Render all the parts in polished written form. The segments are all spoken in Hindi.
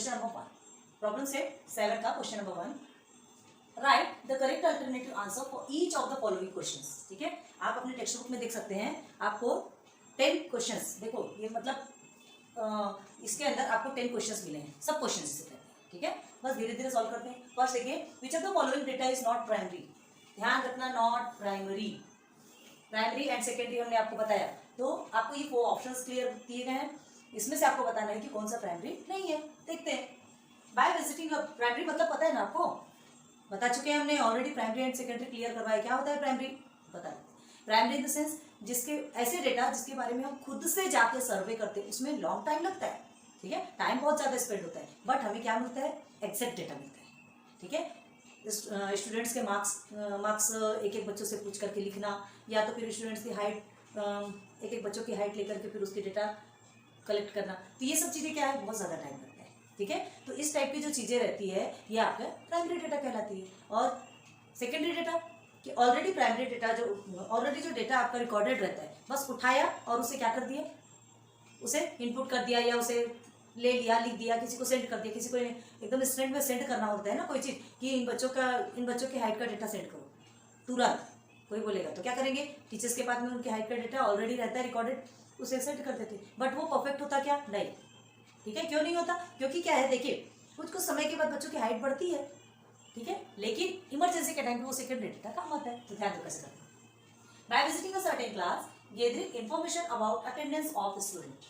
क्वेश्चन नंबर 1, प्रॉब्लम सेट 7 का question number 1, right the correct alternative answer for each of the following questions. ठीक है, आप अपने टेक्स्ट बुक में देख सकते हैं, आपको 10 क्वेश्चंस, देखो ये मतलब इसके अंदर आपको 10 क्वेश्चंस मिले हैं, सब क्वेश्चंस से रहते हैं। ठीक है, बस धीरे धीरे सॉल्व करते हैं। फर्स्ट देखिए, which of the following data is not primary. ध्यान रखना, not primary, primary and secondary हमने आपको बताया, तो आपको ये 4 ऑप्शंस क्लियर दिए गए हैं, इसमें से आपको बताना है कि कौन सा प्राइमरी नहीं है। देखते हैं, बाय विजिटिंग प्राइमरी मतलब पता है ना आपको, बता चुके हैं हमने already, primary and secondary clear करवाया। क्या होता है प्राइमरी, बता दें। प्राइमरी इन द सेंस जिसके ऐसे डेटा जिसके बारे में हम खुद से जाके सर्वे करते हैं, उसमें लॉन्ग टाइम लगता है। ठीक है, टाइम बहुत ज्यादा स्पेंड होता है, बट हमें क्या मिलता है, एग्जैक्ट डेटा मिलता है। ठीक है, स्टूडेंट्स के मार्क्स एक एक बच्चों से पूछ करके लिखना, या तो फिर स्टूडेंट्स की हाइट, एक एक बच्चों की हाइट लेकर के फिर उसकी डेटा कलेक्ट करना, तो ये सब चीज़ें क्या है, बहुत ज़्यादा टाइम लगता है। ठीक है, तो इस टाइप की जो चीज़ें रहती है ये आपका प्राइमरी डेटा कहलाती है। और सेकेंडरी डेटा कि ऑलरेडी प्राइमरी डेटा जो डेटा आपका रिकॉर्डेड रहता है, बस उठाया और उसे क्या कर दिया, उसे इनपुट कर दिया, या उसे ले लिया, लिख दिया, किसी को सेंड कर दिया, किसी को एकदम इंस्टेंट में सेंड करना होता है ना कोई चीज़, कि इन बच्चों की हाइट का डेटा सेंड करो तुरंत, कोई बोलेगा तो क्या करेंगे, टीचर्स के पास में उनकी हाइट का डेटा ऑलरेडी रहता है रिकॉर्डेड, उसे सेंड कर देते, बट वो परफेक्ट होता क्या, नहीं। ठीक है, क्यों नहीं होता, क्योंकि क्या है, देखिए कुछ समय के बाद बच्चों की हाइट बढ़ती है। ठीक है, लेकिन इमरजेंसी के टाइम पे वो सेकेंडरी डेटा काम आता है, तो ध्यान दो कैसे करते हैं। By visiting a certain class gathering information about attendance of student.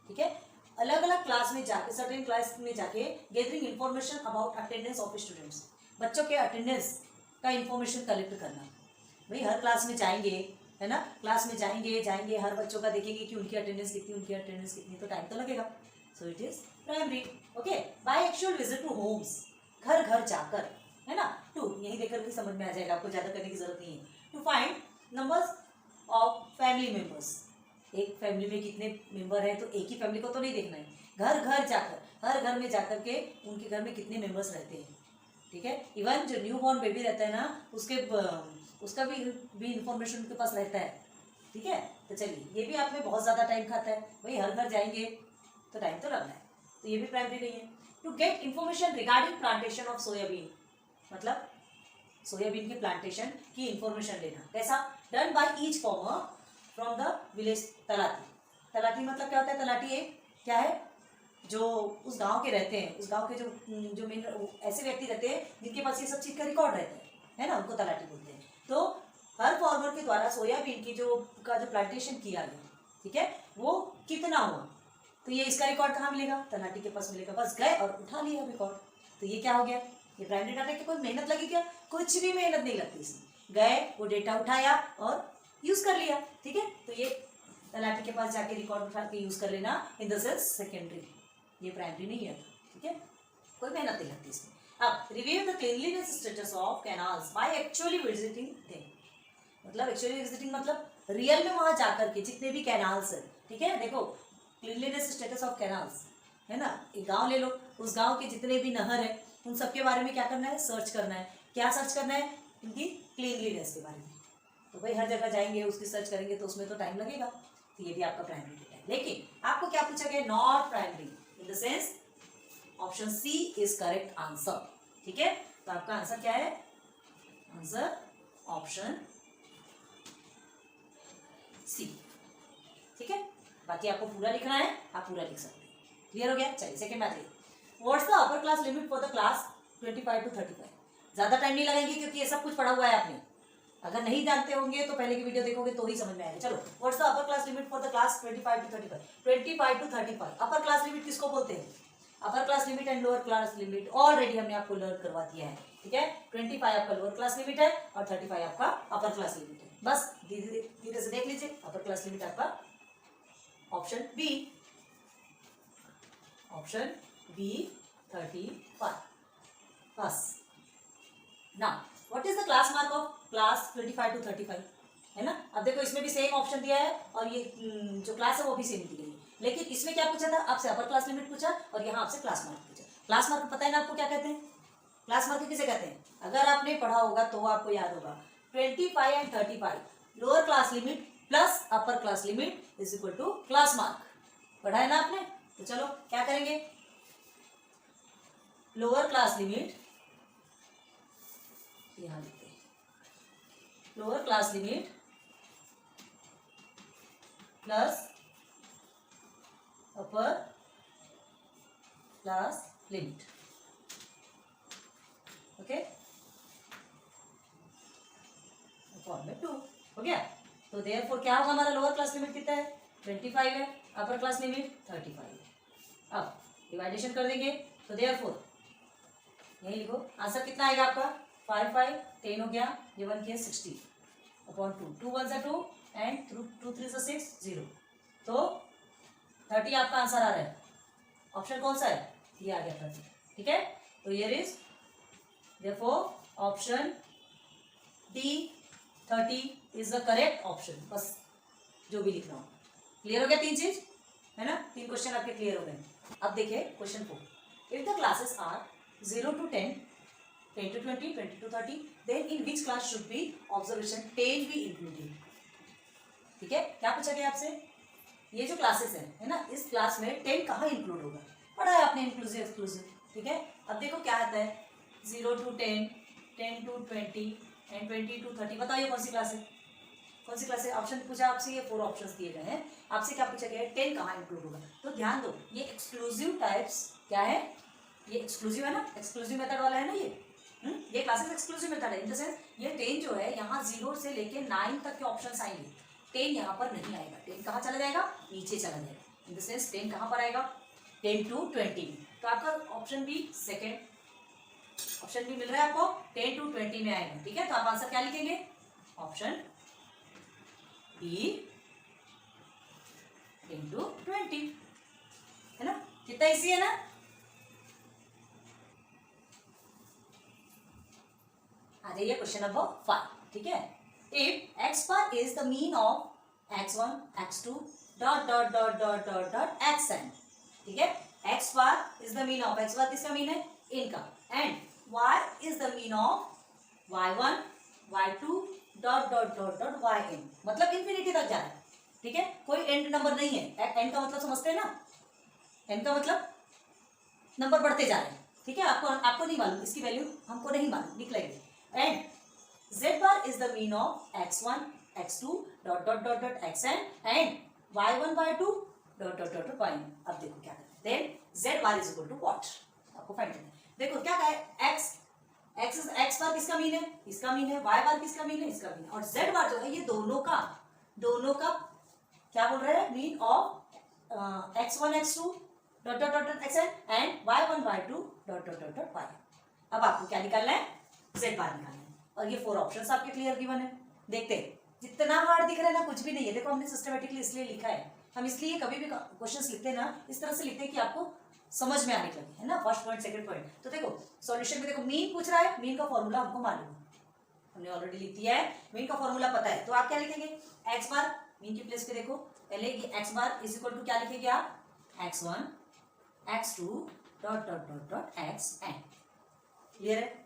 ठीक है, अलग अलग क्लास में जाके, सर्टेन क्लास में जाके gathering information about attendance of students, बच्चों के अटेंडेंस का इंफॉर्मेशन कलेक्ट करना। भाई हर क्लास में जाएंगे, है ना, क्लास में जाएंगे हर बच्चों का देखेंगे कि उनकी अटेंडेंस कितनी, तो टाइम तो लगेगा, so it is primary. Okay, by actual visit to homes, घर घर जाकर, है ना, टू यही देखकर के समझ में आ जाएगा, आपको ज्यादा करने की जरूरत नहीं है। To find numbers of family members, एक फैमिली में कितने मेंबर हैं, तो एक ही फैमिली को तो नहीं देखना है, घर घर जाकर, हर घर में जाकर के उनके घर में कितने मेंबर्स रहते हैं। ठीक है, इवन जो न्यू बॉर्न बेबी रहता है ना, उसका भी इंफॉर्मेशन उनके पास रहता है। ठीक है, तो चलिए, ये भी आप में बहुत ज़्यादा टाइम खाता है, भाई हर घर जाएंगे तो टाइम तो लगना है, तो ये भी प्राइमरी नहीं है। To get information regarding plantation of soybean, मतलब सोयाबीन की प्लांटेशन की इंफॉर्मेशन लेना, कैसा, done by each farmer from the village. तलाटी मतलब क्या होता है, तलाटी एक क्या है, जो उस गांव के रहते हैं, उस गांव के जो मेन ऐसे व्यक्ति रहते हैं जिनके पास ये सब चीज़ का रिकॉर्ड रहता है ना, उनको तलाटी बोलते हैं। तो हर फार्मर के द्वारा सोयाबीन की जो प्लांटेशन किया गया, ठीक है, वो कितना हुआ, तो ये इसका रिकॉर्ड कहाँ मिलेगा, तलाटी के पास मिलेगा, बस गए और उठा लिया रिकॉर्ड, तो ये क्या हो गया, ये प्राइमरी डाटा की कोई मेहनत लगी क्या, कुछ भी मेहनत नहीं लगती इसमें, गए वो डेटा उठाया और यूज कर लिया। ठीक है, तो ये तलाटी के पास जाके रिकॉर्ड उठा के यूज कर लेना, इन द सेंस सेकेंडरी, ये प्राइमरी नहीं है। ठीक है, कोई मेहनत नहीं लगती इसमें। अब review the cleanliness status of canals by actually visiting them, मतलब एक्चुअली विजिटिंग मतलब रियल में वहां जाकर के जितने भी कैनाल्स है, ठीक है, देखो क्लीनलीनेस स्टेटस ऑफ कैनाल्स, है ना, एक गांव ले लो, उस गांव के जितने भी नहर है उन सब के बारे में क्या करना है, सर्च करना है। क्या सर्च करना है, इनकी क्लीनलीनेस के बारे में, तो भाई हर जगह जाएंगे उसकी सर्च करेंगे तो उसमें तो टाइम लगेगा, तो ये भी आपका प्राइमरी डेटा है। लेकिन आपको क्या पूछा गया, not primary, in the sense option C is correct answer. ठीक है, तो आपका आंसर क्या है, आंसर ऑप्शन सी। ठीक है, बाकी आपको पूरा लिखना है, आप पूरा लिख सकते हैं। क्लियर हो गया, चलिए सेकंड बात है, what's the upper class limit for the class 25 to 35। ज्यादा टाइम नहीं लगेंगे क्योंकि ये सब कुछ पढ़ा हुआ है आपने, अगर नहीं जानते होंगे तो पहले की वीडियो देखोगे तो ही समझ में आएगा। चलो, what's the upper class limit for the class 25 to 35। 25 to 35 upper class limit किसको बोलते हैं, अपर class limit and lower class limit already हमने आपको लर्न करवा दिया है। ठीक है, 25 आपका लोअर क्लास लिमिट है और 35 आपका अपर क्लास लिमिट है, बस धीरे से देख लीजिए। अपर क्लास लिमिट आपका ऑप्शन बी, ऑप्शन बी 35। बस ना, what is the class mark of class 25 to 35, है ना। अब देखो इसमें भी सेम ऑप्शन दिया है और ये जो क्लास है वो भी सेम दी गई है, लेकिन इसमें क्या पूछा था, आपसे अपर क्लास लिमिट पूछा और यहाँ आपसे क्लास मार्क पूछा। क्लास मार्क पता है ना आपको क्या कहते हैं, क्लास मार्क किसे कहते हैं, अगर आपने पढ़ा होगा तो आपको याद होगा, 25 and 35 lower class limit plus upper class limit is equal to class mark, पढ़ा है ना आपने। तो चलो क्या करेंगे, लोअर क्लास लिमिट, यहां लिखते हैं lower class limit plus upper class limit. Okay, form में 2 हो गया। तो देयरफॉर क्या होगा हमारा, लोअर क्लास लिमिट कितना है 25 है, अपर क्लास लिमिट 35 है। अब डिवाइडेशन कर देंगे तो देयरफॉर यही लिखो, आंसर कितना आएगा आपका 5 5 10 हो गया, ये 1 किया 60 अपॉन 2, 2 1 से 2 एंड 2 3 से 6 0, तो 30 आपका आंसर आ रहा है। ऑप्शन कौन सा है, ये आ गया 30। ठीक है, तो here is therefore option D 30 is the correct option. बस जो भी लिख रहा हूँ, क्लियर हो गया, 3 चीज है ना, 3 क्वेश्चन आपके क्लियर हो गए। अब देखिए question 4, if the classes are 0 to 10, 10 to 20, 20 to 30, then in which class should be observation 10 be included। ठीक है, क्या पूछा गया आपसे, ये जो क्लासेस है ना, इस क्लास में 10 कहाँ इंक्लूड होगा, पढ़ा है आपने इंक्लूसिव एक्सक्लूसिव। ठीक है, अब देखो क्या आता है 0 to 10, 10 to 20 एंड 20 to 30, बताइए कौन सी क्लास है, कौन सी क्लास है। ऑप्शन पूछा आपसे, ये 4 ऑप्शंस दिए गए हैं, आपसे क्या पूछा गया है 10 कहाँ इंक्लूड होगा। तो ध्यान दो, ये एक्सक्लूसिव टाइप्स क्या है, ये एक्सक्लूसिव है ना, एक्सक्लूसिव मेथड वाला है ना ये क्लासेस एक्सक्लूसिव मेथड है। इन द सेंस ये 10 जो है यहाँ 0 से लेके 9 तक के ऑप्शंस आएंगे, 10 यहाँ पर नहीं आएगा, 10 कहाँ चला जाएगा, नीचे चला जाएगा। इन द सेंस 10 कहाँ पर आएगा, 10 to 20 में। तो आपका ऑप्शन बी सेकेंड ऑप्शन भी मिल रहा है आपको, 10 to 20 में आएगा। ठीक है, तो आप आंसर क्या लिखेंगे, ऑप्शन बी 10 to 20, है ना, कितना इजी है ना। आ जाइए क्वेश्चन नंबर 5। ठीक है, if x bar is the mean of x1 x2 dot dot dot dot dot dot xn। ठीक है, x bar is the mean of, x बार किसका मीन है, इनका, and y is the mean of y1 y2 dot dot dot dot yn, मतलब इंफिनिटी तक जा रहा है। ठीक है, कोई एंड नंबर नहीं है, एंड का मतलब समझते हैं ना, एंड का मतलब नंबर बढ़ते जा रहे हैं। ठीक है, आपको नहीं मालूम, इसकी वैल्यू हमको नहीं मालूम, लिख लेंगे। And z bar is the mean of x1 x2 dot dot dot dot xn and y1 y2 dot dot dot dot yn। अब देखो क्या करते हैं, then z bar is equal to what, आपको फाइंड करना है। देखो क्या कहा है, x बार किसका मीन है, इसका मीन है, y बार किसका मीन है, इसका मीन है, और z बार जो है ये दोनों का क्या बोल रहे हैं, mean of x1 x2 dot dot dot dot xn and y1 y2 dot dot dot dot yn। अब आपको क्या निकालना है, z बार निकालना है, और ये 4 ऑप्शंस आपके क्लियर गिवन है। देखते हैं, जितना हार्ड दिख रहा है ना, कुछ भी नहीं है। देखो हमने सिस्टमेटिकली इसलिए लिखा है, हम इसलिए कभी भी क्वेश्चंस लिखते हैं ना, इस तरह से लिखते हैं कि आपको समझ में आने लगे, है ना, फर्स्ट पॉइंट सेकंड पॉइंट। तो देखो सॉल्यूशन में देखो मीन पूछ रहा है, मीन का फॉर्मूला हमको मालूम है, हमने ऑलरेडी लिख दिया है, मीन का फॉर्मूला पता है। तो आप क्या लिखेंगे, एक्स बार मीन की प्लेस पे देखो, पहले ये x bar is equal to क्या लिखेंगे आप, x1 x2 dot dot dot dot xn। क्लियर है।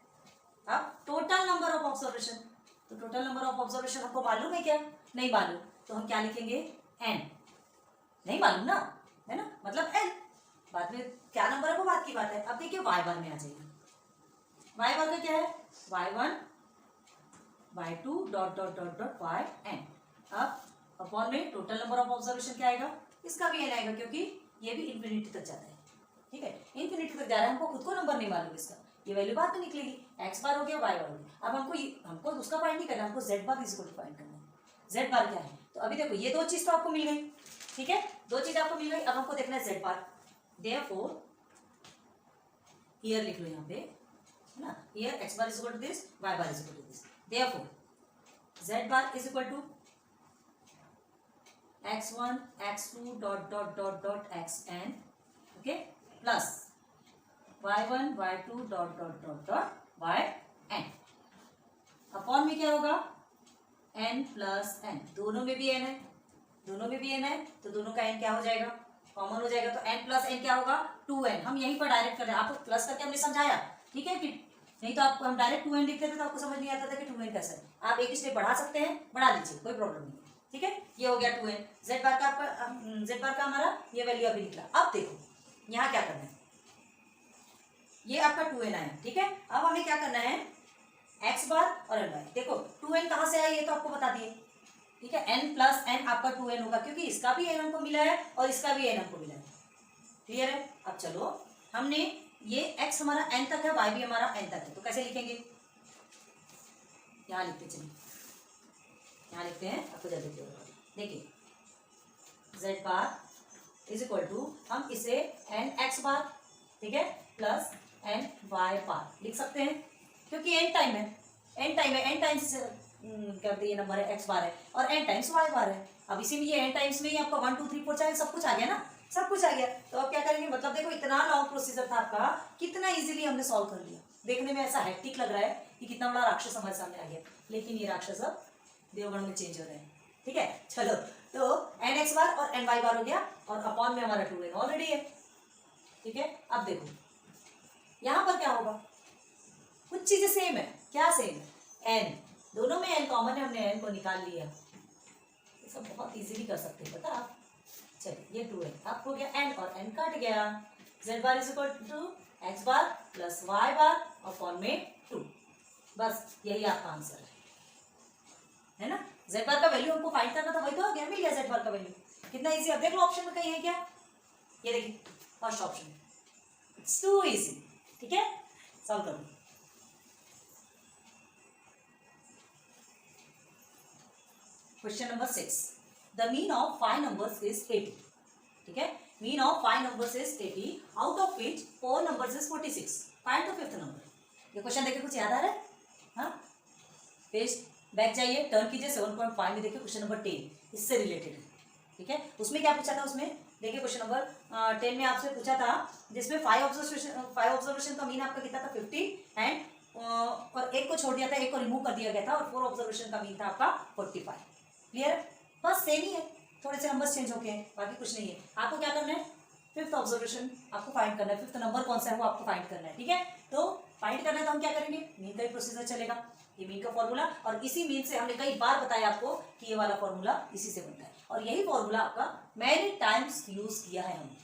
अब टोटल नंबर ऑफ ऑब्जर्वेशन, तो टोटल नंबर ऑफ ऑब्जर्वेशन हमको मालूम है क्या, नहीं मालूम, तो हम क्या लिखेंगे, n, नहीं मालूम ना, है ना, मतलब n, बाद में क्या नंबर है वो बात की बात है। अब देखिए y बार में आ जाइए, y बार का क्या है, y1 y2 dot dot dot dot yn। अब अपॉन में टोटल नंबर ऑफ ऑब्जर्वेशन क्या आएगा, इसका भी n आएगा, क्योंकि ये भी इंफिनिटी तक जाता है। ठीक है, इंफिनिटी तक जा रहा है, हमको खुद को नंबर नहीं मालूम इसका, ये वैल्यू बाद में निकलेगी, x बार हो गया y बार हो गया। अब हमको उसका फाइंड नहीं करना, हमको z bar is equal to find करना है। z बार क्या है, तो अभी देखो ये 2 चीज तो आपको मिल गई। ठीक है, 2 चीज आपको मिल गई, अब हमको देखना है z बार। देयरफॉर हियर लिख लो यहाँ पे, है ना, here x bar is equal to this, y bar is equal to this. Therefore z bar is equal to x1 x2 dot dot dot dot xn, okay, plus y1 y2 dot dot dot dot yn। Upon में क्या होगा, n प्लस n, दोनों में भी n है, दोनों में भी n है, तो दोनों का n क्या हो जाएगा, कॉमन हो जाएगा, तो n प्लस n क्या होगा 2n। हम यहीं पर डायरेक्ट कर रहे हैं, आपको प्लस करके हमने समझाया, ठीक है, कि नहीं तो आपको हम डायरेक्ट 2n लिखते थे तो आपको समझ नहीं आता था कि 2n कैसा है। आप एक स्टेप बढ़ा सकते हैं, बढ़ा लीजिए, कोई प्रॉब्लम नहीं है। ठीक है, ये हो गया 2n। z बार का आपका, z बार का हमारा ये वैल्यू अभी निकला। अब देखो यहाँ क्या करना है, ये आपका 2n आया, ठीक है। अब हमें क्या करना है, x बार और n बार। देखो 2n कहाँ से आया ये तो आपको बता दिए, ठीक है। n प्लस n आपका 2n होगा, क्योंकि इसका भी n हमको मिला है और इसका भी n हमको मिला है, क्लियर है। अब चलो हमने ये x हमारा n तक है, y भी हमारा n तक है, तो कैसे लिखेंगे, यहाँ लिखते, चलिए यहाँ लिखते हैं, आपको जल्दी देखिए z bar is equal to, हम इसे n x बार, ठीक है, प्लस n y बार लिख सकते हैं, क्योंकि n टाइम है, n टाइम्स कर दिए नंबर है, x बार है और n टाइम्स y बार है। अब इसी में ये n टाइम्स में ही आपका 1 2 3 4 5 सब कुछ आ गया ना, सब कुछ आ गया। तो अब क्या करेंगे, मतलब देखो इतना लॉन्ग प्रोसीजर था आपका, कितना इजीली हमने सॉल्व कर लिया। देखने में ऐसा हेक्टिक लग रहा है कि कितना बड़ा राक्षस हमारे सामने आ गया, लेकिन ये राक्षस अब देवगण में चेंज हो रहे हैं, ठीक है। चलो तो एन एक्स बार और एन वाई बार हो गया और अपॉन में हमारा 2n ऑलरेडी है, ठीक है। अब देखो यहां पर क्या होगा, कुछ चीजें सेम है, क्या सेम है, n, दोनों में n कॉमन है, हमने n को निकाल लिया, ये सब बहुत इजीली कर सकते हैं पता आप। चलिए ये 2n अब हो गया n और n कट गया, z bar is equal to x bar plus y bar upon में 2, बस यही आपका आंसर है ना। z बार का वैल्यू हमको फाइंड करना था, वही तो आ गया, मिल गया z बार का वैल्यू, कितना इजी। अब देख लो ऑप्शन में कहीं है क्या, ये देखिए first option, it's too easy, ठीक है। सॉल्व करो, question number 6, the mean of 5 numbers is 80, ठीक है। Mean of 5 numbers is 80, out of which 4 numbers is 46, find the fifth number. ये क्वेश्चन देखिए कुछ याद आ रहा है, हाँ, पेज बैक जाइए, टर्न कीजिए 7.5 में, देखिए क्वेश्चन नंबर 10 इससे रिलेटेड है, ठीक है। उसमें क्या पूछा था, उसमें देखिए क्वेश्चन नंबर 10 में आपसे पूछा था, जिसमें 5 ऑब्जर्वेशन का मीन आपका कितना था 50 एंड और एक को छोड़ दिया था, एक को रिमूव कर दिया गया था, और 4 ऑब्जर्वेशन का मीन था आपका 45, क्लियर है। बस सेम ही है, थोड़े से नंबर्स चेंज हो गए हैं, बाकी कुछ नहीं है। आपको क्या करना है, फिफ्थ ऑब्जर्वेशन आपको फाइंड करना है, फिफ्थ नंबर कौन सा है वो आपको फाइंड करना है, ठीक है। तो फाइंड करना है तो हम क्या करेंगे, मीन का ही प्रोसीजर चलेगा, ये मीन का फॉर्मूला, और इसी मीन से हमने कई बार बताया आपको कि ये वाला फॉर्मूला इसी से बनता है, और यही फॉर्मूला आपका मैनी टाइम्स यूज किया है हमने,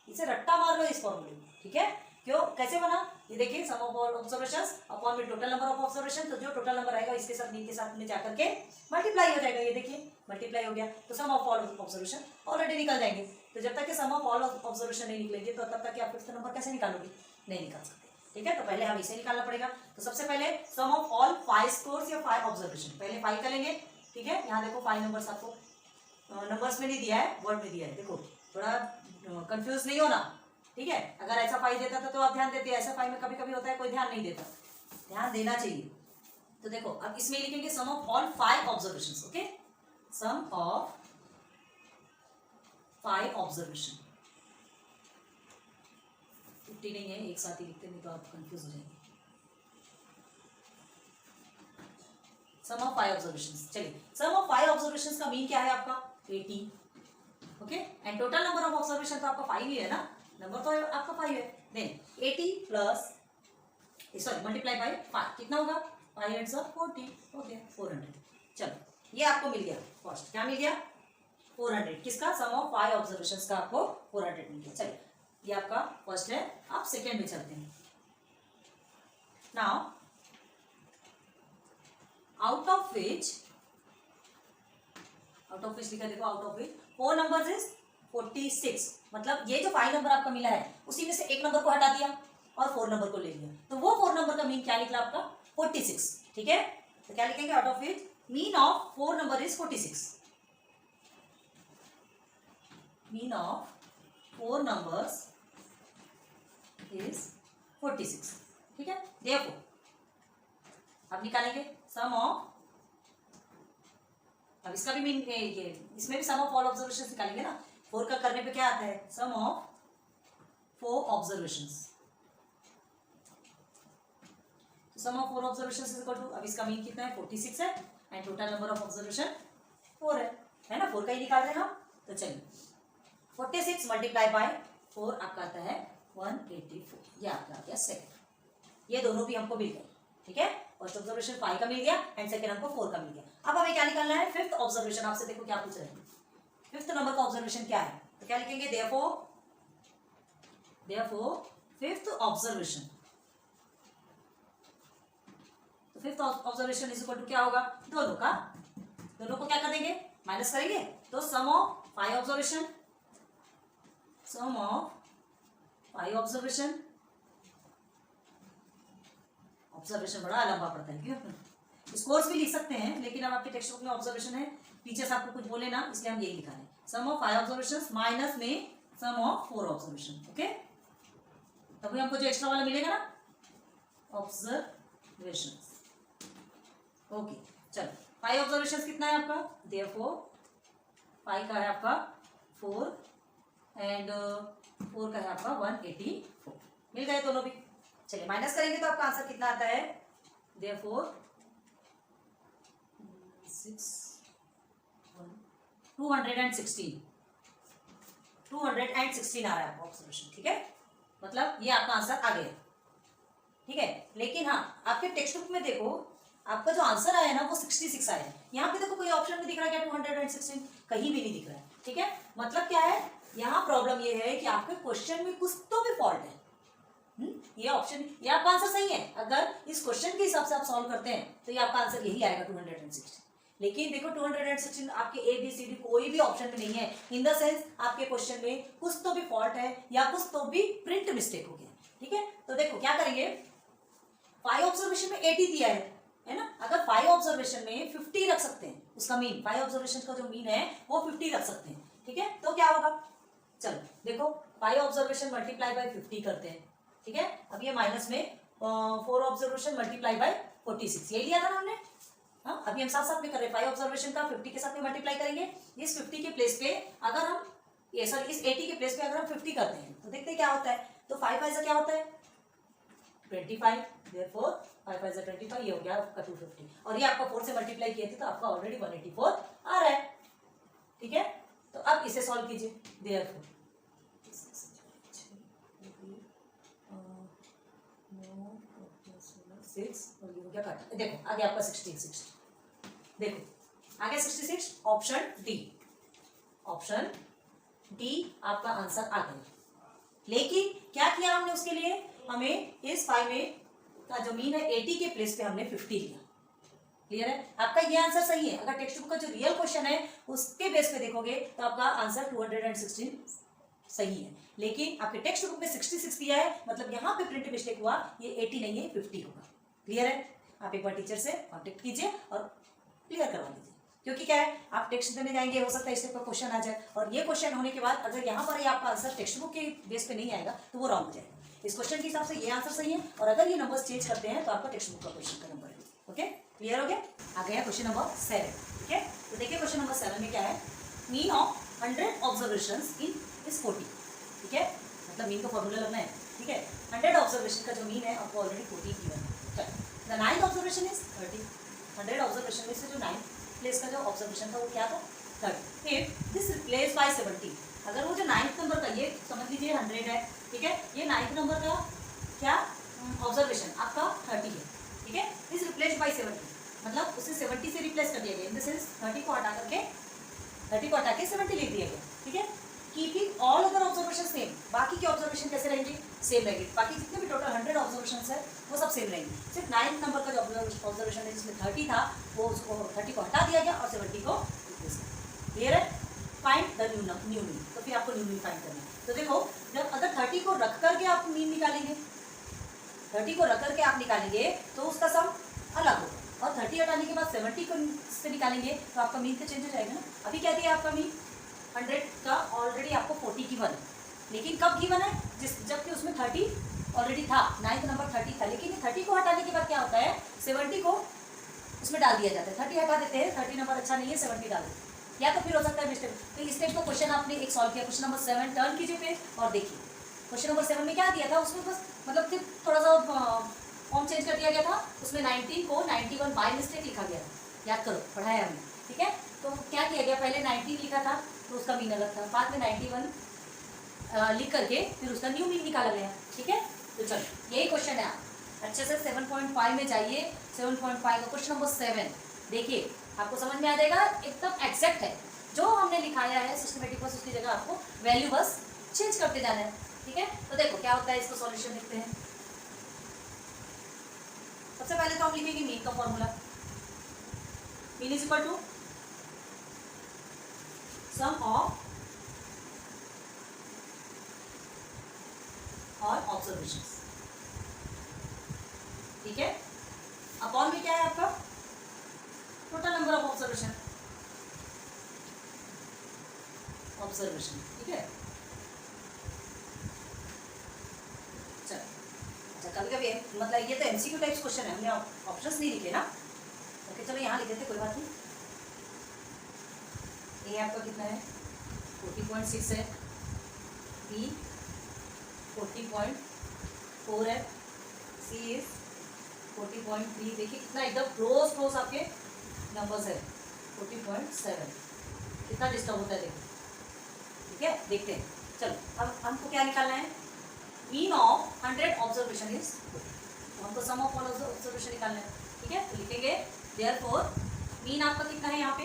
इसे रट्टा मार लो इस फॉर्मूले में, ठीक है। क्यों, कैसे बना, ये देखिए सम ऑफ ऑल ऑब्जर्वेशंस अपॉन में टोटल नंबर ऑफ ऑब्जर्वेशन, तो जो टोटल नंबर आएगा इसके साथ मीन के साथ में जाकर के मल्टीप्लाई हो जाएगा, ये देखिए मल्टीप्लाई हो गया, तो sum of all observation already निकल जाएंगे। तो जब तक कि सम ऑफ ऑल ऑब्जर्वेशन नहीं निकलेंगे तो तब तक आप फिफ्थ नंबर कैसे निकालोगे, नहीं निकाल सकते, ठीक है। तो पहले हम इसे निकालना पड़ेगा, तो सबसे पहले सम ऑफ ऑल 5 स्कोर्स या 5 ऑब्जर्वेशन, पहले 5 करेंगे, ठीक है। यहाँ देखो 5 नंबर्स आपको नंबर्स में नहीं दिया है, वर्ड में दिया है, देखो थोड़ा कंफ्यूज नहीं होना, ठीक है। अगर ऐसा 5 देता था तो आप ध्यान देते, ऐसा 5 में कभी कभी होता है कोई ध्यान नहीं देता, ध्यान देना चाहिए। तो देखो अब इसमें लिखेंगे sum of all 5 observations, okay, sum of 5 observation, 50 नहीं है, एक साथ ही लिखते नहीं तो आप कंफ्यूज हो जाएंगे। सम ऑफ 5 ऑब्जर्वेशंस, चलिए सम ऑफ 5 ऑब्जर्वेशंस का मीन क्या है आपका 80, okay, and total number of observation तो आपका 5 ही है ना, नंबर तो आपका 5 है, then 80 plus sorry multiply by 5 कितना होगा, 5 8 40 हो गया 400। चलो ये आपको मिल गया, फर्स्ट क्या मिल गया 400, किसका, सम ऑफ 5 ऑब्जर्वेशंस का आपको 400 मिल गया। चलिए ये आपका फर्स्ट है, आप सेकेंड में चलते हैं। नाउ आउट ऑफ विच लिखा, देखो out of which 4 numbers is 46, मतलब ये जो 5 नंबर आपका मिला है उसी में से एक नंबर को हटा दिया और 4 नंबर को ले लिया, तो वो 4 नंबर का मीन क्या निकला आपका 46, ठीक है। तो क्या लिखेंगे, out of which mean of 4 number is 46, mean of 4 numbers is 46, ठीक है। देखो अब निकालेंगे सम ऑफ, अब इसका भी मीन ये इसमें भी सम ऑफ ऑल ऑब्जर्वेशंस निकालेंगे ना, 4 का करने पे क्या आता है, sum of 4 observations, sum of 4 observations is equal to, अब इसका मीन कितना है 46 है and total number of observation 4 है ना, 4 का ही निकाल रहे हैं हम। तो चलिए 46 मल्टीप्लाई बाय 4 आपका आता है 184, ये आपका आ गया सेकंड, ये दोनों भी हमको मिल गए, ठीक है। फर्स्ट ऑब्जर्वेशन 5 का मिल गया एंड सेकंड हमको 4 का मिल गया। अब हमें क्या निकालना है, फिफ्थ ऑब्जर्वेशन, आपसे देखो क्या पूछ रहे हैं, फिफ्थ नंबर का ऑब्जर्वेशन क्या है, तो क्या लिखेंगे, therefore fifth observation fifth observation is equal to क्या होगा, दोनों को क्या कर देंगे, माइनस करेंगे। तो sum of 5 observation, sum of 5 observation, observation बड़ा लंबा पड़ता है क्यों, स्कोर्स भी लिख सकते हैं, लेकिन अब आपके टेक्स्ट बुक में ऑब्जर्वेशन है, टीचर्स आपको कुछ बोले ना, इसलिए हम यही लिखा है, सम ऑफ 5 ऑब्जर्वेशन माइनस में सम ऑफ 4 ऑब्जर्वेशन। ओके, तभी हमको जो एक्स्ट्रा वाला मिलेगा ना, ऑब्जर्वेशन। ओके चलो, 5 ऑब्जर्वेशन कितना है आपका, देयरफॉर 5 का है आपका 4 एंड 4 का है आपका 184, मिल गए दोनों भी। चलिए माइनस करेंगे तो आपका आंसर कितना आता है, देयरफॉर 216 आ रहा है आपका ऑब्जर्वेशन। ठीक है, मतलब ये आपका आंसर आ गया। ठीक है, लेकिन हाँ आपके टेक्स्ट बुक में देखो आपका जो आंसर आया ना वो 66 आया है। यहाँ पे देखो कोई ऑप्शन में दिख रहा है क्या 216, कहीं भी नहीं दिख रहा है। ठीक है, मतलब क्या है, यहाँ प्रॉब्लम ये है कि आपके क्वेश्चन में कुछ तो भी फॉल्ट है। ये ऑप्शन, ये आपका आंसर सही है, अगर इस क्वेश्चन के हिसाब से आप सॉल्व करते हैं तो ये आपका आंसर यही आएगा 216। लेकिन देखो 216 आपके ABCD कोई भी ऑप्शन में नहीं है, इन द सेंस आपके क्वेश्चन में कुछ तो भी फॉल्ट है या कुछ तो भी प्रिंट मिस्टेक हो गया। ठीक है, तो देखो क्या करेंगे, 5 ऑब्जर्वेशन में 80 दिया है ना, अगर 5 ऑब्जर्वेशन में 50 रख सकते हैं, उसका मीन 5 ऑब्जर्वेशन का जो मीन है वो 50 रख सकते हैं। ठीक है, तो क्या होगा, चलो देखो 5 ऑब्जर्वेशन मल्टीप्लाई बाय 50 करते हैं। ठीक है, अब ये माइनस में 4 ऑब्जर्वेशन मल्टीप्लाई बाय 46, यही लिया था ना हमने। हाँ, अभी हम साथ साथ में कर रहे हैं, 5 ऑब्जर्वेशन का 50 के साथ में मल्टीप्लाई करेंगे। इस 50 के प्लेस पे अगर हम इस 80 के प्लेस पे अगर हम 50 करते हैं तो देखते हैं क्या होता है। तो 5 5 क्या होता है 25, देयरफॉर 5 5 25, ये हो गया आपका 250, और ये आपका 4 से मल्टीप्लाई किए थे तो आपका ऑलरेडी 184 आ रहा है। ठीक है, तो अब इसे सॉल्व कीजिए, देयरफॉर 6 और ये हो गया काट, देखो आगे आपका 66, देखो आगे 66, ऑप्शन डी आपका आंसर आ गया। लेकिन क्या किया हमने उसके लिए, हमें इस 5 में का जो मीन है 80 के प्लेस पे हमने 50 लिया। क्लियर है, आपका ये आंसर सही है। अगर टेक्स्ट बुक का जो रियल क्वेश्चन है उसके बेस पे देखोगे तो आपका आंसर 216 सही है, लेकिन आपके टेक्स्ट बुक में 66 दिया है, मतलब यहाँ पे प्रिंट मिस्टेक हुआ, ये 80 नहीं है 50 होगा। क्लियर है, आप एक बार टीचर से कॉन्टेक्ट कीजिए और क्लियर करवा लीजिए, क्योंकि क्या है आप टेक्स्ट देने जाएंगे, हो सकता है इस टाइप का क्वेश्चन आ जाए, और ये क्वेश्चन होने के बाद अगर यहाँ पर ही आपका आंसर टेक्स्ट बुक के बेस पे नहीं आएगा तो वो रॉन्ग हो जाएगा। इस क्वेश्चन के हिसाब से ये आंसर सही है, और अगर ये नंबर्स चेंज करते हैं तो आपका टेक्स्ट बुक का क्वेश्चन का नंबर है। ओके, क्लियर हो गया। आ गया क्वेश्चन नंबर 7। ठीक है, तो देखिए क्वेश्चन नंबर 7 में क्या है, mean of 100 observations in is 40। ठीक है, मतलब मीन का फॉर्मूला लगना है। ठीक है, 100 ऑब्जर्वेशन का जो मीन है आपको ऑलरेडी 40 गिवन है। The 9th observation is 30। 100 observation में से जो 9th प्लेस का जो ऑब्जर्वेशन था वो क्या था 30। इफ दिस रिप्लेस बाय 70, अगर वो जो 9th नंबर का, ये समझ लीजिए 100 है। ठीक है, ये 9th नंबर का क्या ऑब्जर्वेशन आपका 30 है। ठीक है, इस रिप्लेस बाय 70, मतलब उसे 70 से रिप्लेस कर दिया गया, इन द सेंस 30 को हटा के 70 लिख दिया गया। ठीक है, keeping all other observation same, बाकी के ऑब्जर्वेशन कैसे रहेंगे, सेम रहेंगे। बाकी जितने भी टोटल 100 ऑब्जर्वेशन है वो सब सेम रहेंगे, सिर्फ 9th नंबर का जो ऑब्जर्वेशन है जिसमें 30 था वो उसको 30 को हटा दिया गया और 70 को रिप्लेस किया। क्लियर है, फाइंड द न्यू मीन, तो फिर आपको न्यू मीन फाइंड करना है। तो देखो जब अगर 30 को रख करके आप मीन निकालेंगे, 30 को रख करके आप निकालेंगे तो उसका सम अलग होगा, और 30 हटाने के बाद 70 को से निकालेंगे तो आपका मीन तो चेंज हो जाएगा ना। अभी क्या दिया आपका मीन 100 का ऑलरेडी आपको 40 गिवन है, लेकिन कब गिवन है, जबकि उसमें 30 ऑलरेडी था, 9th नंबर 30 था, लेकिन 30 को हटाने के बाद क्या होता है 70 को उसमें डाल दिया जाता है। 30 हटा देते हैं, 30 नंबर अच्छा नहीं है 70 डाल देते हैं, या तो फिर हो सकता है मिस्टेक। तो इस टाइप का क्वेश्चन आपने एक सॉल्व किया, क्वेश्चन नंबर 7 टर्न कीजिए पेज और देखिए क्वेश्चन नंबर 7 में क्या दिया था, उसमें बस मतलब कि थोड़ा सा फॉर्म चेंज कर दिया गया था, उसमें 19 को 91 बाय मिस्टेक लिखा गया था। याद करो, पढ़ाया हमने। ठीक है, तो क्या किया गया, पहले 19 लिखा था तो उसका मीन अलग था, बाद में 91 लिख करके फिर उसका न्यू मीन निकाला गया। ठीक है, तो चलो यही क्वेश्चन है, आप अच्छे से 7.5 में जाइए। 7.5 का क्वेश्चन नंबर 7 देखिए, आपको समझ में आ जाएगा, एकदम एक्जैक्ट है जो हमने लिखाया है सिस्टमेटिक, बस उसकी जगह आपको वैल्यू बस चेंज करते जाना है। ठीक है, तो देखो क्या होता है, इसको सॉल्यूशन देखते हैं। सबसे पहले तो हम हम लिखेंगे मीन का formula, mean is equal to sum of और ऑब्जर्वेशंस, ठीक है। अपॉन में क्या है आपका टोटल नंबर ऑफ ऑब्जर्वेशन, ठीक है। चलो अच्छा, कभी कभी मतलब ये तो एमसीक्यू टाइप्स क्वेश्चन है, हमने ऑप्शंस नहीं लिखे ना, ओके चलो यहाँ लिखे थे, कोई बात नहीं। ये आपका कितना है 40.6 है, बी 40.4 है, सी इज 40.3। देखिए कितना एकदम क्लोज आपके नंबर्स है, 40.7। कितना डिस्टर्ब होता है देखो, ठीक है। देखते हैं, चलो अब हमको क्या निकालना है, मीन ऑफ 100 ऑब्जर्वेशन इज, तो हमको सम ऑफ ऑल ऑब्जर्वेशन निकालना है, ठीक है। तो लिखेंगे देयरफॉर मीन आपका कितना है यहाँ पे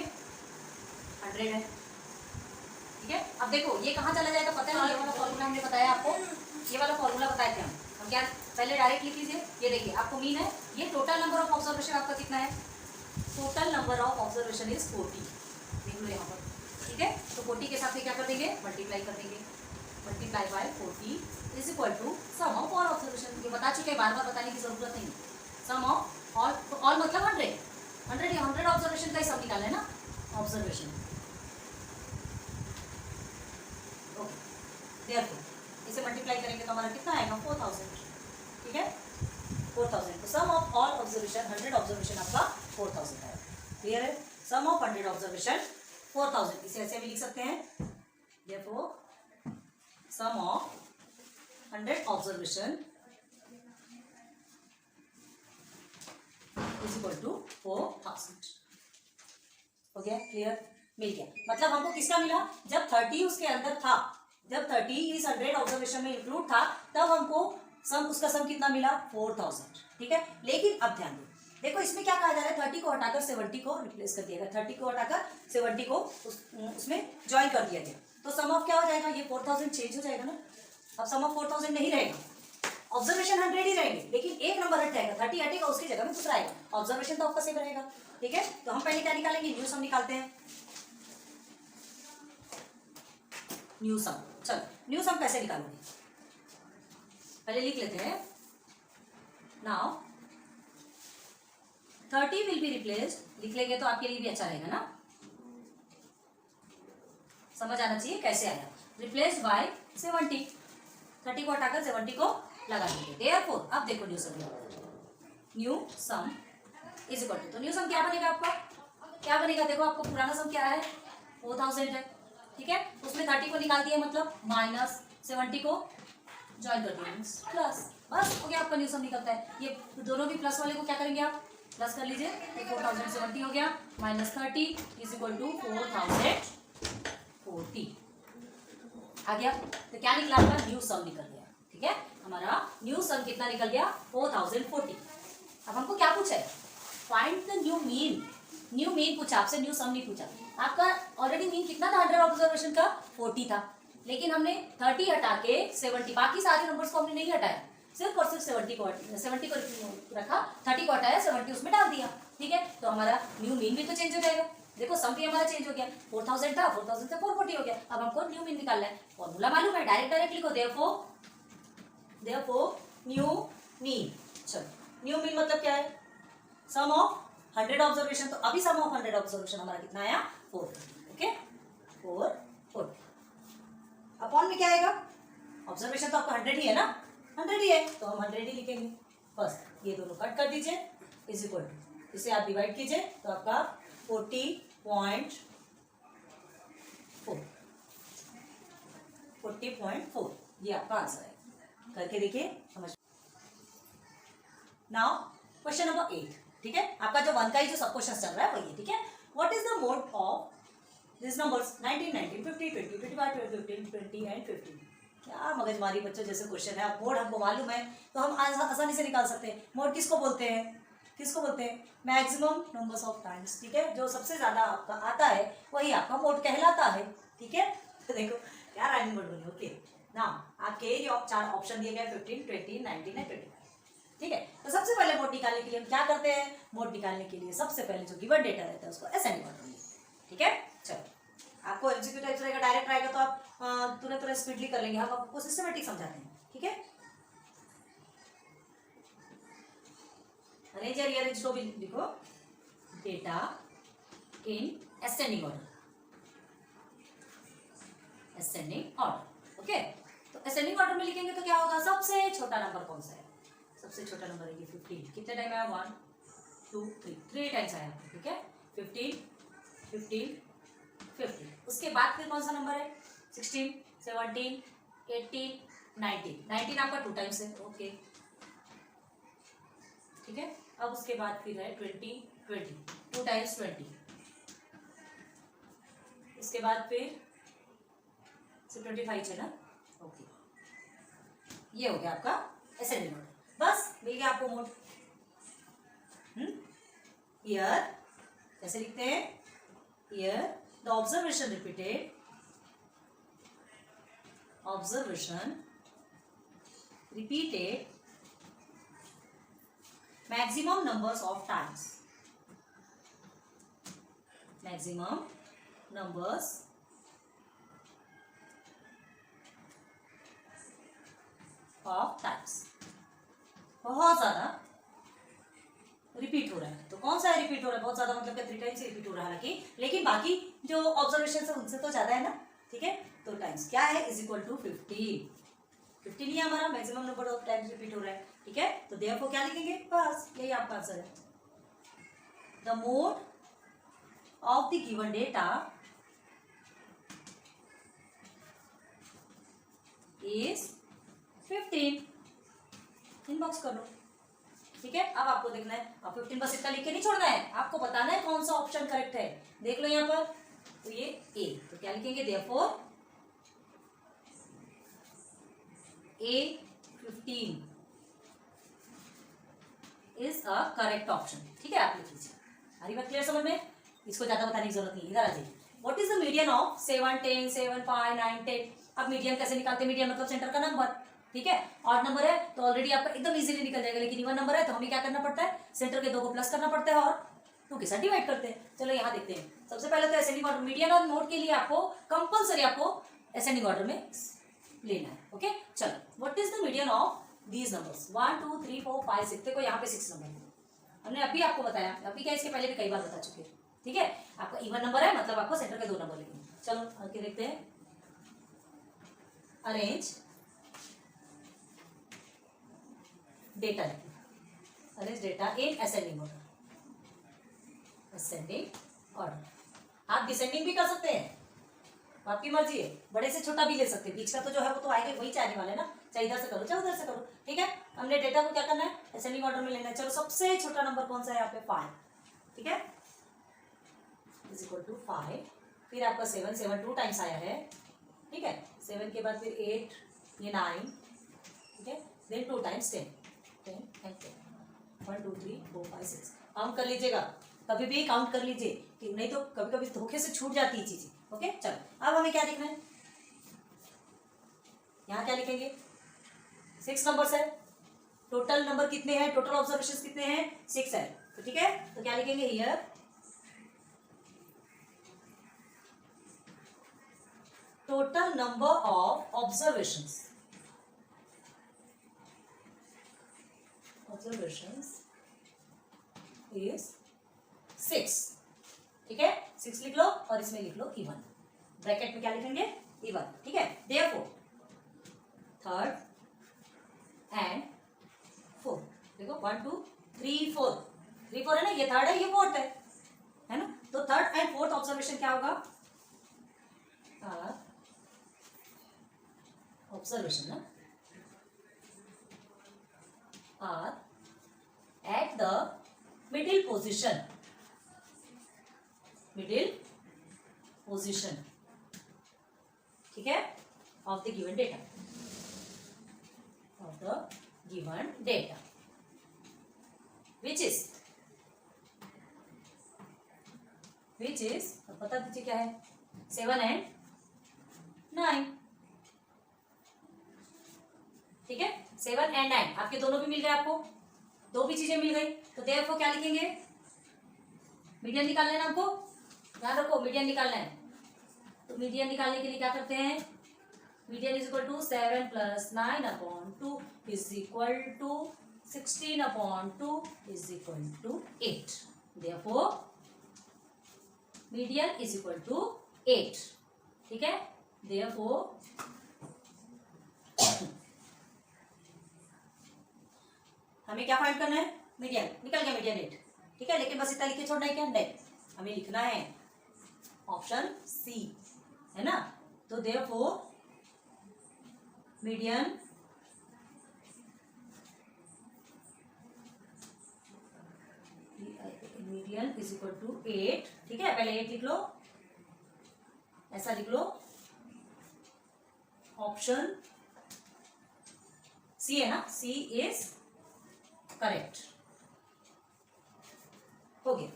100 है, ठीक है। अब देखो ये कहाँ चला जाएगा पता है, ये वाला फॉर्मूला हमने बताया आपको, ये वाला फॉर्मूला बताए थे हम क्या पहले डायरेक्ट लिख लीजिए। ये देखिए आपको मीन है, ये टोटल नंबर ऑफ ऑब्जर्वेशन आपका कितना है, total number of observation is 40, देख लो यहाँ पर, ठीक है। तो 40 के साथ में क्या कर देंगे, मल्टीप्लाई कर देंगे, multiply by 40 is equal to sum of all observation. ये बता चुके हैं, बार बार बताने की जरूरत नहीं, सम ऑफ ऑल, तो ऑल मतलब 100 ऑब्जर्वेशन का ही सम निकालना है ना, ऑब्जर्वेशन, ओके। देयरफॉर इसे मल्टीप्लाई करेंगे तो हमारा कितना आएगा 4000, ठीक है 4000। तो sum of all observation 100 observation आपका 4000 है, क्लियर है। सम ऑफ 100 ऑब्जर्वेशन 4000, इसे ऐसे भी लिख सकते हैं, therefore sum of 100 observation is equal to 4000। हो गया, क्लियर, मिल गया। मतलब हमको किसका मिला, जब 30 उसके अंदर था, जब 30 इस 100 ऑब्जर्वेशन में इंक्लूड था, तब हमको सम, उसका सम कितना मिला 4000, ठीक है। लेकिन अब ध्यान दो, देखो इसमें क्या कहा जा रहा है, 30 को हटाकर 70 को रिप्लेस कर दिया गया, 30 को हटाकर 70 को उसमें ज्वाइन कर दिया गया, तो सम ऑफ क्या हो जाएगा, ये 4000 चेंज हो जाएगा ना। अब सम ऑफ 4000 नहीं रहेगा, ऑब्जर्वेशन 100 ही रहेंगे, लेकिन एक नंबर हट जाएगा, 30 हटेगा, उसकी जगह में दूसरा आएगा, ऑब्जर्वेशन तो आपका सेम रहेगा, ठीक है। तो हम पहले क्या निकालेंगे, न्यू सम निकालते हैं, न्यू सम। चलो न्यू सम कैसे निकालोगे, पहले लिख लेते हैं। नाउ 30 विल बी रिप्लेस्ड, लिख लेंगे तो आपके लिए भी अच्छा रहेगा ना, समझ आना चाहिए कैसे आया, रिप्लेस्ड बाय 70, 30 को हटाकर 70 को लगा देंगे, देयरफॉर अब देखो new sum is equal to, तो न्यू सम क्या बनेगा आपका, क्या बनेगा, देखो आपको पुराना सम क्या है 4000 है, ठीक है। उसमें 30 को निकाल दिया, मतलब माइनस 70 को ज्वाइन कर दिया, प्लस, बस हो गया आपका न्यू सम निकलता है। ये दोनों भी प्लस वाले को क्या करेंगे आप, प्लस कर लीजिए, तो 4070 हो गया, माइनस 30 इज इक्वल टू 4040 आ गया। तो क्या निकला आपका, न्यू सम निकल गया, ठीक है। हमारा न्यू सम कितना निकल गया 4040। अब हमको क्या पूछा है, find the new mean, new mean पूछा आपसे, न्यू सम नहीं पूछा। आपका ऑलरेडी मीन कितना था 100 ऑब्जर्वेशन का 40 था, लेकिन हमने 30 हटा के 70, बाकी सारे नंबर्स को हमने नहीं हटाया, सिर्फ और सिर्फ 70 को रखा, 30 को हटाया, 70 उसमें डाल दिया, ठीक है। तो हमारा न्यू मीन भी तो चेंज हो जाएगा, देखो सम भी हमारा चेंज हो गया, 4000 था, 4000 से 440 हो गया। अब हमको न्यू मीन निकालना है, फॉर्मूला मालूम है, डायरेक्ट लिखो, देयरफॉर न्यू मीन। चलो न्यू मीन मतलब क्या है, सम ऑफ 100 ऑब्जर्वेशन, तो अभी सम ऑफ 100 ऑब्जर्वेशन हमारा कितना आया 440, ओके 440। अपॉन में क्या आएगा, ऑब्जर्वेशन तो आपका 100 ही है ना, 100 ही है, तो हम 100 ही लिखेंगे। फर्स्ट ये दोनों कट कर दीजिए, इज इक्वल टू, इसे आप डिवाइड कीजिए तो आपका 40.4 ये आपका आंसर है, करके देखिए समझ। नाउ क्वेश्चन नंबर 8, ठीक है। आपका जो 1 का ही जो सब क्वेश्चन चल रहा है वही है, ठीक है। What is the mode of this numbers 19 19 50 20 25 12 15 20 and 15। क्या मगजमारी बच्चों जैसे क्वेश्चन है, अब मोड हमको मालूम है तो हम आसानी से निकाल सकते हैं। मोड किसको बोलते हैं, किसको बोलते हैं, मैक्सिमम नंबर्स ऑफ टाइम्स, ठीक है। जो सबसे ज्यादा आपका आता है वही आपका मोड कहलाता है, ठीक है। तो देखो क्या राइमिंग मोड बनी, ओके ना। आपके ये 4 ऑप्शन दिए गए 15 20 19 एंड 25, ठीक है। तो सबसे पहले मोड निकाल निकालने के लिए हम क्या करते हैं, मोड निकालने के लिए सबसे पहले जो गिवन डेटा रहता है उसको असेंडिंग ऑर्डर में, ठीक है। चलो आपको एमसीक्यू टाइप रहेगा, डायरेक्ट रहेगा तो आप तुरंत स्पीडली कर लेंगे, हम आपको सिस्टमेटिक समझाते हैं, ठीक है। अरेंज या रीअरेंज को भी लिखो, data in ascending order, ascending order, okay. तो असेंडिंग ऑर्डर में लिखेंगे तो क्या होगा, सबसे छोटा नंबर कौन सा है, सबसे छोटा नंबर है 15, कितने टाइम आया 1 2 3 टाइम्स आया, ठीक है। 15 15 50, उसके बाद फिर कौन सा नंबर है 16 17 18 19, 19 आपका 2 टाइम्स है, ओके, ठीक है। अब उसके बाद फिर है 20 20, 2 टाइम्स 20, उसके बाद फिर 25 है ना, ओके, ये हो गया आपका असेंडिंग ऑर्डर। बस मिल गया आपको मोड। हियर कैसे लिखते हैं, here the observation repeated, observation repeated maximum numbers of times, maximum numbers of times, बहुत ज्यादा रिपीट हो रहा है। तो कौन सा रिपीट हो रहा है, बहुत ज्यादा मतलब 3 टाइम्स रिपीट हो रहा है, हालांकि लेकिन बाकी जो ऑब्जर्वेशन है उनसे तो ज्यादा है ना, ठीक है। तो टाइम्स क्या है इज इक्वल टू 15, 15 ही हमारा maximum number of times repeat हो रहा है, ठीक है। तो देयरफॉर क्या लिखेंगे, बस यही आपका आंसर है। The mode of the given data is 15, inbox कर लो, ठीक है। अब आपको देखना है, अब 15 बस इतना लिख के नहीं छोड़ना है, आपको बताना है कौन सा ऑप्शन करेक्ट है। देख लो यहाँ पर, तो ये ए, तो क्या लिखेंगे, therefore A15 is a correct option, ठीक है। आप लिख लीजिए, आ रही बात क्लियर समझ में, इसको ज्यादा बताने की जरूरत नहीं। इधर आ जाइए, what is the median of 7 10 7 5 9 10। अब मीडियन कैसे निकालते हैं, मीडियन मतलब सेंटर का नंबर, ठीक है। ऑड नंबर है तो ऑलरेडी आपका एकदम इजीली निकल जाएगा, लेकिन इवन नंबर है तो हमें क्या करना पड़ता है, सेंटर के 2 को प्लस करना पड़ता है और 2 के साथ डिवाइड करते हैं। चलो यहाँ देखते हैं, सबसे पहले तो असेंडिंग ऑर्डर, मीडियन और मोड के लिए आपको कंपल्सरी आपको असेंडिंग ऑर्डर में लेना है, ओके। चलो what is the median of these numbers 1 2 3 4 5 6, देखो यहाँ पे 6 नंबर है, हमने अभी आपको बताया, अभी क्या इसके पहले भी कई बार बता चुके हैं, ठीक है। आपका इवन नंबर है मतलब आपको सेंटर के 2 नंबर लेंगे। चलो आगे देखते हैं, arrange data, arrange data in ascending order, ascending order. आप डिसेंडिंग भी कर सकते हैं, आपकी मर्जी है, बड़े से छोटा भी ले सकते हैं, बीच का तो जो है वो तो आएगा, वही चाहने वाले ना, चाहे इधर से करो चाहे उधर से करो, ठीक है। हमने डेटा को क्या करना है, असेंडिंग ऑर्डर में लेना है। चलो सबसे छोटा नंबर कौन सा है यहाँ पे 5, ठीक है, इज इक्वल टू 5, फिर आपका 7 7 2 टाइम्स आया है, ठीक है। 7 के बाद फिर 8, ये 9, ठीक है, देन 2 टाइम्स 10 10 एंड 10, 1 2 3 4 5 6, काउंट कर लीजिएगा, कभी भी काउंट कर लीजिए, कि नहीं तो कभी कभी धोखे से छूट जाती है चीजें, ओके। चलो अब हमें क्या देखना है, यहाँ क्या लिखेंगे, 6 नंबर्स है, टोटल नंबर कितने हैं, टोटल ऑब्जर्वेशन कितने हैं 6 है, तो ठीक है। तो क्या लिखेंगे, here total number of observations is 6, ठीक है। 6 लिख लो और इसमें लिख लो इवन, ब्रैकेट में क्या लिखेंगे, इवन, ठीक है। देयरफॉर थर्ड एंड फोर्थ, देखो 1 2 3 4, 3 4 है ना, ये थर्ड है ये फोर्थ है ना। तो थर्ड एंड फोर्थ ऑब्जर्वेशन क्या होगा, ऑब्जर्वेशन ना are at the middle position, ठीक है, of the given data, of the given data, which is बता दीजिए क्या है, 7 and 9, ठीक है। 7 and 9 आपके दोनों भी मिल गए आपको, दो भी चीजें मिल गई, तो देयरफॉर क्या लिखेंगे, मीडियन निकालना है ना आपको, ध्यान रखो मीडियन निकालना है। तो मीडियन निकालने के लिए क्या करते हैं, median is equal to 7 + 9/2 is equal to 16/2 is equal to 8। Therefore median is equal to 8। ठीक है, देयरफॉर हमें क्या फाइंड करना है, मीडियन। निकल गया मीडियन 8। ठीक है, लेकिन बस इतना लिख के छोड़ना है क्या, नहीं, हमें लिखना है ऑप्शन सी, है ना। तो therefore median is equal to 8। ठीक है, पहले 8 लिख लो, ऐसा लिख लो, ऑप्शन सी है ना, सी इज करेक्ट। हो गया,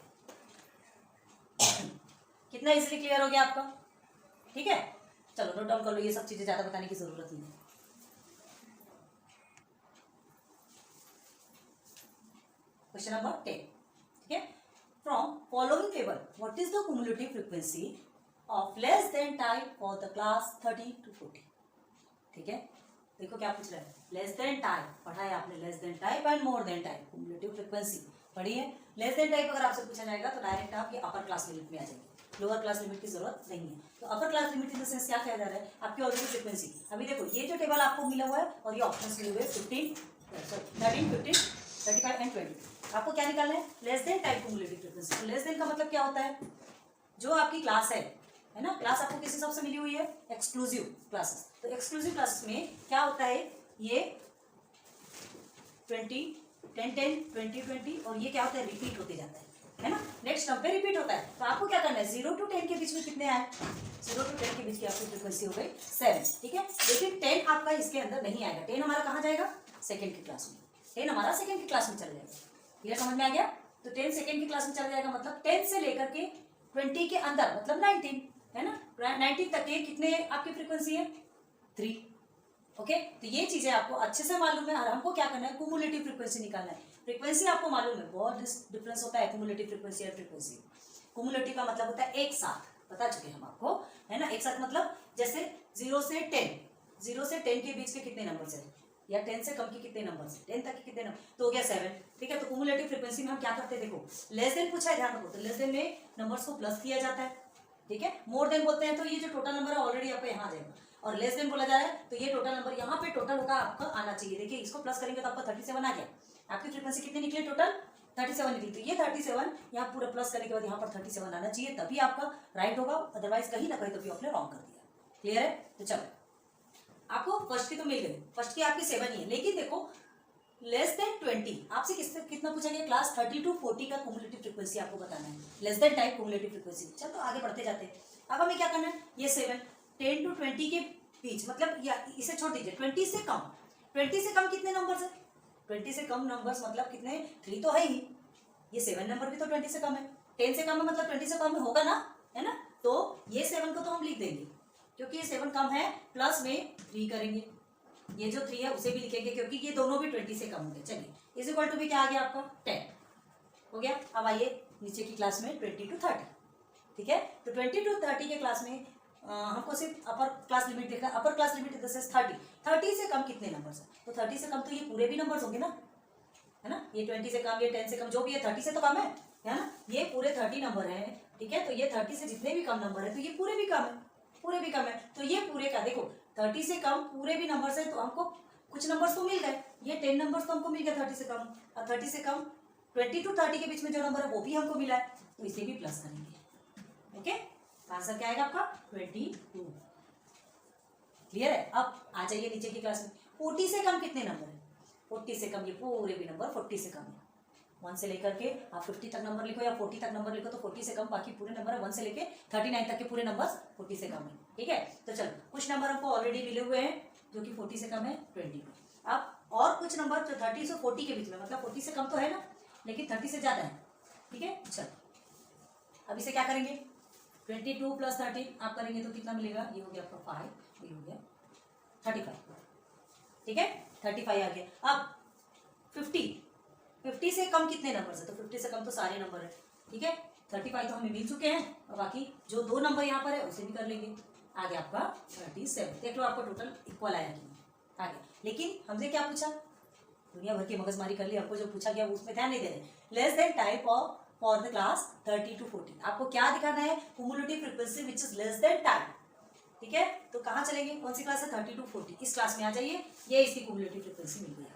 कितना इजीली क्लियर हो गया आपका। ठीक है, चलो नोट डाउन कर लो, ये सब चीजें ज्यादा बताने की जरूरत नहीं है। Question number 10। ठीक है, from following table what is the cumulative frequency of less than type for the class 30 to 40। ठीक है, देखो क्या पूछ रहा है, लेस देन टाइप पढ़ा है आपने, less than type and more than type, cumulative frequency पढ़ी है। लेस देन टाइप अगर आपसे पूछा जाएगा तो डायरेक्ट आप ये अपर क्लास लिमिट में आ जाएंगे, लोअर क्लास लिमिट की जरूरत नहीं है। तो अपर class limit in the sense क्या कहा जा रहा है, आपकी ऑलरेडी फ्रीक्वेंसी। अभी देखो ये जो टेबल आपको मिला हुआ है और ये ऑप्शंस मिले हुए 13, 15, 35 एंड 20। आपको क्या निकालना है, less than type cumulative frequency. तो लेस देन का मतलब क्या होता है, जो आपकी क्लास है ना, क्लास आपको किस हिसाब से मिली हुई है, एक्सक्लूसिव क्लासेस। तो एक्सक्लूसिव क्लासेस में क्या होता है, ये 20, 10, 10, 20, 20 और ये क्या होता है, रिपीट होते जाता है ना, नेक्स्ट टर्म पे रिपीट होता है। तो आपको क्या करना है, 0 to 10 के बीच में कितने आए, 0 to 10 के बीच की आपकी फ्रीक्वेंसी हो गई 7। ठीक है, लेकिन 10 आपका इसके अंदर नहीं आएगा, 10 हमारा कहाँ जाएगा, सेकेंड की क्लास में, 10 हमारा सेकेंड की क्लास में चला जाएगा। क्लियर, समझ में आ गया। तो 10 सेकेंड की क्लास में चला जाएगा, मतलब 10 से लेकर के 20 के अंदर मतलब 19, है ना, 19 तक के कितने आपकी फ्रीक्वेंसी है, 3। ओके, तो ये चीजें आपको अच्छे से मालूम है और हमको क्या करना है, क्युमुलेटिव फ्रीक्वेंसी निकालना है। फ्रीक्वेंसी आपको मालूम है, बहुत डिफरेंस होता है क्युमुलेटिव फ्रीक्वेंसी और फ्रीक्वेंसी। क्युमुलेटिव का मतलब होता है एक साथ, बता चुके हम आपको, है ना। एक साथ मतलब जैसे 0 से 10 के बीच के कितने नंबर है, या 10 से कम के कितने नंबर है, 10 तक के कितने नंबर, तो हो गया 7। ठीक है, तो क्युमुलेटिव फ्रीक्वेंसी में हम क्या करते हैं, देखो लेस देन पूछा है, ध्यान रखो, तो लेस देन में नंबर्स को प्लस किया जाता है। ठीक है, मोर देन बोलते हैं तो ये जो टोटल नंबर है ऑलरेडी आपका यहाँ आ जाएगा, और लेस देन बोला जा रहा है तो ये टोटल नंबर यहाँ पे टोटल होगा आपका आना चाहिए। देखिए इसको प्लस करेंगे तो आपका 37 आ गया, आपकी फ्रीक्वेंसी कितनी निकली, टोटल 37 निकली। तो ये 37 यहाँ पूरा प्लस करने के बाद यहाँ पर 37 आना चाहिए, तभी आपका राइट होगा, अदरवाइज कहीं ना कहीं तभी आपने रॉन्ग कर दिया। क्लियर है, तो चलो आपको फर्स्ट की तो मिल गई, फर्स्ट की आपकी 7 ही है, लेकिन देखो लेस देन 20 आपसे कितना पूछा गया, क्लास 30 to 40 का क्युमुलेटिव फ्रीक्वेंसी आपको बताना है, less than type cumulative frequency. चलो आगे बढ़ते जाते हैं। अब हमें क्या करना है, ये 7 10 to 20 के बीच, मतलब या इसे छोड़ दीजिए, 20 से कम, 20 से कम कितने नंबर्स है, 20 से कम नंबर्स मतलब कितने, 3 तो है ही, ये 7 नंबर भी तो 20 से कम है, 10 से कम है मतलब 20 से कम में होगा ना, है ना। तो ये 7 को तो हम लिख देंगे क्योंकि ये 7 कम है, प्लस में 3 करेंगे, ये जो 3 है उसे भी लिखेंगे क्योंकि ये दोनों भी 20 से कम होंगे। चलिए इज इक्वल टू भी क्या आ गया आपका 10 हो गया। अब आइए नीचे की क्लास में 20 to 30। ठीक है, तो 20 to 30 के क्लास में हमको सिर्फ अपर क्लास लिमिट देखना, अपर class limit in the sense 30 से कम कितने नंबर्स है, तो 30 से कम तो ये पूरे भी नंबर्स होंगे ना, है ना, ये 20 से कम, ये 10 से कम, जो भी है 30 से तो कम है ना, ये पूरे 30 नंबर है। ठीक है, तो ये 30 से जितने भी कम नंबर है तो ये पूरे भी कम है, पूरे भी कम है, तो ये पूरे का देखो 30 से कम पूरे भी नंबर्स है, तो हमको कुछ नंबर्स तो मिल गए, ये 10 नंबर्स तो हमको मिल गया 30 से कम, और 30 से कम 20 to 30 के बीच में जो नंबर है वो भी हमको मिला है, तो इसे भी प्लस करेंगे। ओके, आंसर क्या आएगा आपका 22। क्लियर है। अब आ जाइए नीचे की क्लास में, 40 से कम कितने नंबर है, 40 से कम ये पूरे भी नंबर 40 से कम है, 1 से लेकर के आप 50 तक नंबर लिखो या 40 तक नंबर लिखो, तो 40 से कम बाकी पूरे नंबर है, 1 से लेके 39 तक के पूरे नंबर 40 से कम है। ठीक है, तो चलो कुछ नंबर हमको ऑलरेडी मिले हुए हैं जो कि 40 से कम है 22। अब और कुछ नंबर जो 30 से 40 के बीच में, मतलब 40 से कम तो है ना, लेकिन 30 से ज्यादा है। ठीक है, चलो अब इसे क्या करेंगे, 22 + 13 आप करेंगे तो कितना मिलेगा, ये हो गया आपका 5, ये हो गया 35। ठीक है, 35 आ गया। अब 50 50 से कम कितने नंबर है? तो 50 से कम तो सारे नंबर है, ठीक है। 35 तो हमें मिल चुके हैं, और बाकी जो 2 नंबर यहाँ पर है उसे भी कर लेंगे। आगे आपका 37, देख लो आपको टोटल इक्वल आया कि नहीं। आगे लेकिन हमसे क्या पूछा, दुनिया भर की मगजमारी कर ली, हमको जो पूछा गया उसमें ध्यान नहीं दे रहे। Less than type of for the class 30 to 40, आपको क्या दिखाना है, cumulative frequency which is less than type, ठीक है। तो कहाँ चलेंगे, कौन सी क्लास है, 30 to 40, इस क्लास में आ जाइए। ये इसकी क्युमुलेटिव फ्रीक्वेंसी मिल गई,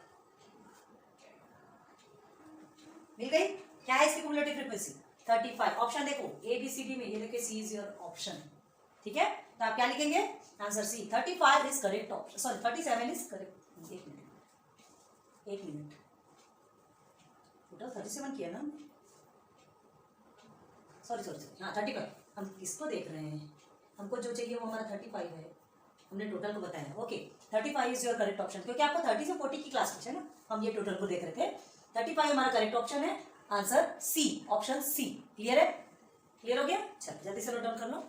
मिल गई। क्या है इसकी क्युमुलेटिव फ्रीक्वेंसी, 35। ऑप्शन देखो ABCD में, ये देखिए C इज योर ऑप्शन, ठीक है। तो आप क्या लिखेंगे, answer C, 35 is correct option, sorry 37 is correct. एक मिनट, टोटल 37 किया ना, सॉरी हाँ 35। हम किसको देख रहे हैं, हमको जो चाहिए वो हमारा 35 है, हमने टोटल को बताया। Okay 35 is your correct option, क्योंकि आपको 30 से 40 की क्लास पूछे ना, हम ये टोटल को देख रहे थे। 35 हमारा करेक्ट ऑप्शन है, answer C, option C। Clear है, क्लियर हो गया। चलो जल्दी से नोट डाउन कर लो।